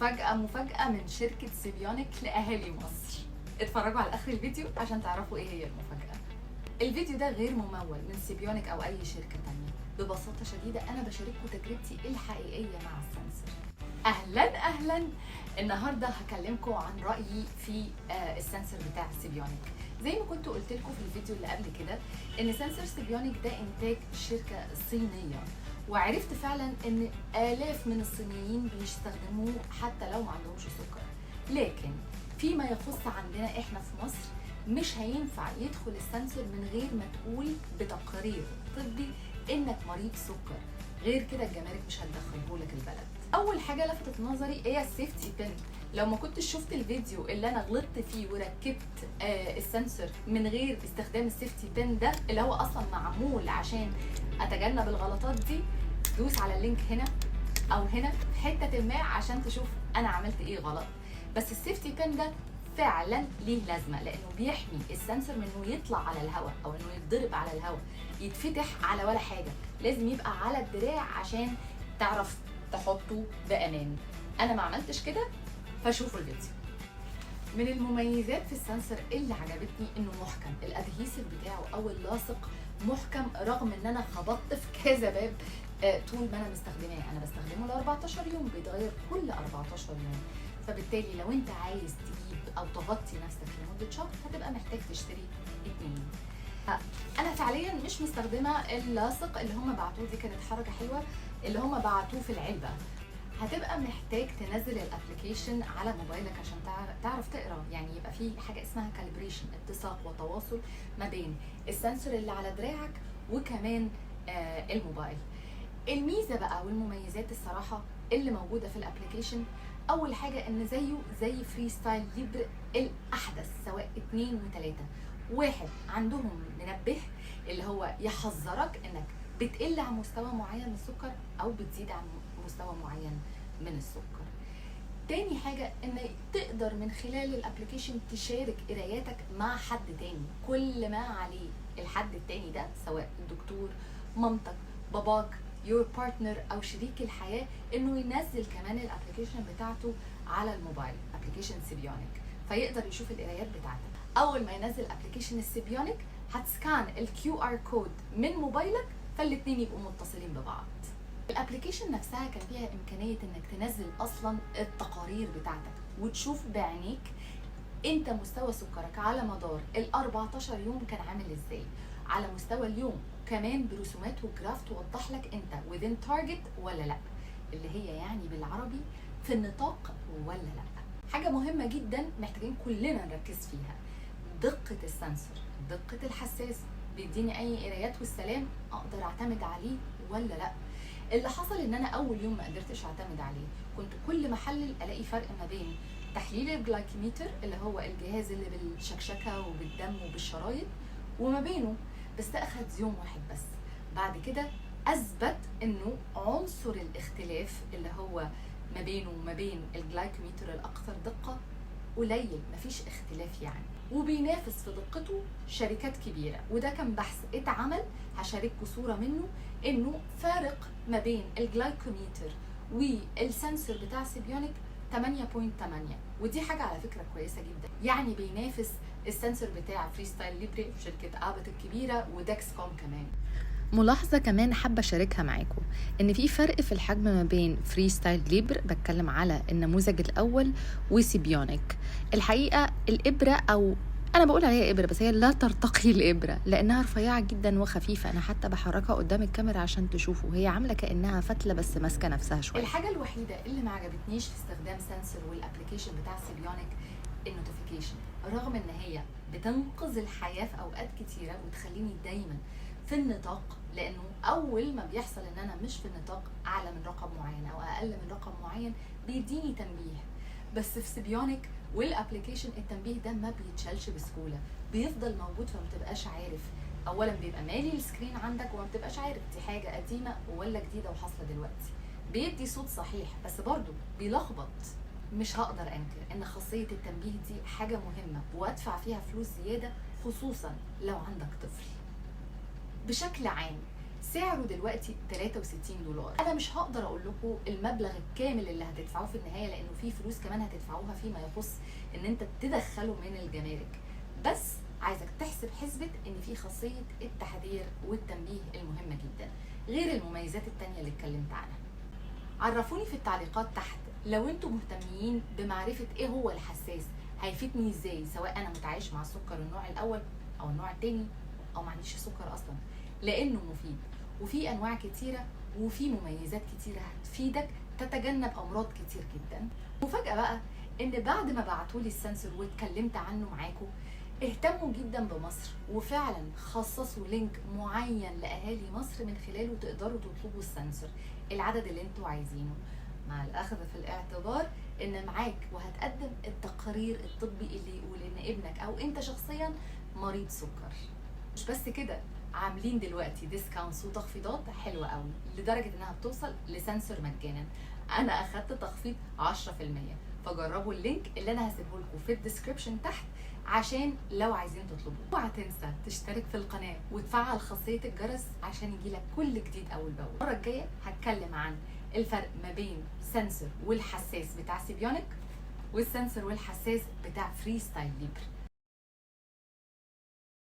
مفاجأة من شركة سيبيونيك لأهالي مصر. اتفرجوا على آخر الفيديو عشان تعرفوا ايه هي المفاجأة. الفيديو ده غير ممول من سيبيونيك أو أي شركة تانية، ببساطة شديدة أنا بشارككم تجربتي الحقيقية مع السنسور. أهلا النهاردة هكلمكم عن رأيي في السنسور بتاع سيبيونيك. زي ما كنت قلت لكم في الفيديو اللي قبل كده ان سنسور سيبيونيك ده انتاج شركة صينية، وعرفت فعلا ان آلاف من الصينيين بيستخدموه حتى لو ما عندهمش سكر. لكن فيما يخص عندنا احنا في مصر مش هينفع يدخل السنسور من غير ما تقول بتقرير طبي انك مريض سكر، غير كده الجمارك مش هتدخله لك البلد. اول حاجه لفتت نظري هي السيفتي بين. لو ما كنتش شفت الفيديو اللي انا غلطت فيه وركبت السنسور من غير استخدام السيفتي بين ده اللي هو اصلا معمول عشان اتجنب الغلطات دي، دوس على اللينك هنا او هنا في حته ما عشان تشوف انا عملت ايه غلط. بس السيفتي بين ده فعلا ليه لازمه، لانه بيحمي السنسور من انه يطلع على الهواء او انه يتضرب على الهواء، يتفتح على ولا حاجه، لازم يبقى على الدراع عشان تعرف تحطه بامان. انا ما عملتش كده، فشوفوا الفيديو. من المميزات في السنسور اللي عجبتني انه محكم، الادهيسيف بتاعه او اللاصق محكم، رغم ان انا خبطت في كذا باب طول ما انا مستخدماه. انا بستخدمه ل 14 يوم، بيتغير كل 14 يوم، فبالتالي لو انت عايز تجيب او تغطي نفسك لمده شهر هتبقى محتاج تشتري 2. انا فعليا مش مستخدمه اللاصق اللي هم بعتوه، دي كانت حركه حلوه اللي هم بعتوه في العلبه. هتبقى محتاج تنزل الابلكيشن على موبايلك عشان تعرف تقرا، يعني يبقى في حاجه اسمها كاليبريشن، اتساق وتواصل ما بين السنسور اللي على دراعك وكمان الموبايل. الميزه بقى والمميزات الصراحه اللي موجوده في الابلكيشن، اول حاجه ان زيه زي فري ستايل ليبر الاحدث، سواء 2 و3. واحد عندهم منبه اللي هو يحذرك انك بتقل عن مستوى معين من السكر او بتزيد عن مستوى معين من السكر. تاني حاجة ان تقدر من خلال الابليكيشن تشارك قراياتك مع حد تاني، كل ما عليه الحد التاني ده سواء الدكتور، مامتك، باباك، يور بارتنر او شريك الحياة، انه ينزل كمان الابليكيشن بتاعته على الموبايل، ابليكيشن سيبيونيك، فيقدر يشوف القرايات بتاعتك. اول ما ينزل ابليكيشن السيبيونيك هتسكان الكيو ار كود من موبايلك، فالاتنين يبقوا متصلين ببعض. الابلكيشن نفسها كان فيها امكانيه انك تنزل اصلا التقارير بتاعتك وتشوف بعينيك انت مستوى سكرك على مدار ال 14 يوم كان عامل ازاي، على مستوى اليوم، كمان برسومات وجراف توضح لك انت within target ولا لا، اللي هي يعني بالعربي في النطاق ولا لا. حاجه مهمه جدا محتاجين كلنا نركز فيها، دقه السنسور، دقه الحساس، بيديني اي قرايات والسلام، اقدر اعتمد عليه ولا لا. اللي حصل ان انا اول يوم ما قدرتش اعتمد عليه، كنت كل ما احلل الاقي فرق ما بين تحليل الجلايكيميتر اللي هو الجهاز اللي بالشكشكه وبالدم وبالشرايط وما بينه، بس ده اخد يوم واحد بس. بعد كده اثبت انه عنصر الاختلاف اللي هو ما بينه وما بين الجلايكيميتر الاكثر دقه قليل، مفيش اختلاف يعني، وبينافس في دقته شركات كبيره. وده كان بحث اتعمل، هشارككم صوره منه، انه فارق ما بين الجلايكوميتر والسنسور بتاع سيبيونيك 8.8، ودي حاجه على فكره كويسه جدا، يعني بينافس السنسور بتاع فري ستايل ليبري وشركه ابت الكبيره ودكس كوم كمان. ملاحظة كمان حابة أشاركها معاكم، إن في فرق في الحجم ما بين فري ستايل ليبر، بتكلم على النموذج الأول، وسيبيونيك. الحقيقة الإبرة، أو أنا بقول عليها إبرة بس هي لا ترتقي الإبرة لأنها رفيعة جدا وخفيفة، أنا حتى بحركها قدام الكاميرا عشان تشوفوا، هي عاملة كأنها فتلة بس ماسكة نفسها شوية. الحاجة الوحيدة اللي ما عجبتنيش في استخدام سنسور والأبليكيشن بتاع سيبيونيك النوتيفيكيشن، رغم إن هي بتنقذ الحياة في أوقات كتيرة وتخليني دايما في النطاق، لانه اول ما بيحصل ان انا مش في النطاق اعلى من رقم معين او اقل من رقم معين بيديني تنبيه. بس في سيبيونيك والابليكيشن التنبيه ده ما بيتشالش بسهوله، بيفضل موجود، فما تبقاش عارف، اولا بيبقى مالي السكرين عندك وما بتبقاش عارف دي حاجه قديمه ولا جديده وحاصله دلوقتي. بيدي صوت صحيح بس برضه بيلخبط. مش هقدر انكر ان خاصيه التنبيه دي حاجه مهمه وادفع فيها فلوس زياده، خصوصا لو عندك طفل. بشكل عام سعره دلوقتي $63. انا مش هقدر اقول لكم المبلغ الكامل اللي هتدفعوه في النهايه، لانه في فلوس كمان هتدفعوها فيما يخص ان انت تدخله من الجمارك، بس عايزك تحسب حسبة ان في خاصية التحذير والتنبيه المهمة جدا، غير المميزات التانية اللي اتكلمت عنها. عرفوني في التعليقات تحت لو انتم مهتمين بمعرفة ايه هو الحساس، هيفيدني ازاي، سواء انا متعايش مع السكر النوع الاول او النوع التاني او ما عنديش سكر اصلا، لانه مفيد وفي انواع كتيرة وفي مميزات كتيرة هتفيدك تتجنب امراض كتير جدا. مفاجأة بقى ان بعد ما بعتولي السنسور واتكلمت عنه معاكم، اهتموا جدا بمصر وفعلا خصصوا لينك معين لاهالي مصر من خلاله تقدروا تطلبوا السنسور العدد اللي انتوا عايزينه، مع الاخذ في الاعتبار ان معاك وهتقدم التقرير الطبي اللي يقول ان ابنك او انت شخصيا مريض سكر. مش بس كده، عاملين دلوقتي ديسكاونتس وتخفيضات حلوه قوي لدرجه انها بتوصل لسنسور مجانا. انا اخدت تخفيض 10%، فجربوا اللينك اللي انا هسيبه لكم في الديسكربشن تحت عشان لو عايزين تطلبوا. اوعى تنسى تشترك في القناه وتفعل خاصيه الجرس عشان يجيلك كل جديد اول باول. المره الجايه هتكلم عن الفرق ما بين سنسور والحساس بتاع سيبيونيك والسنسور والحساس بتاع فري ستايل ليبر.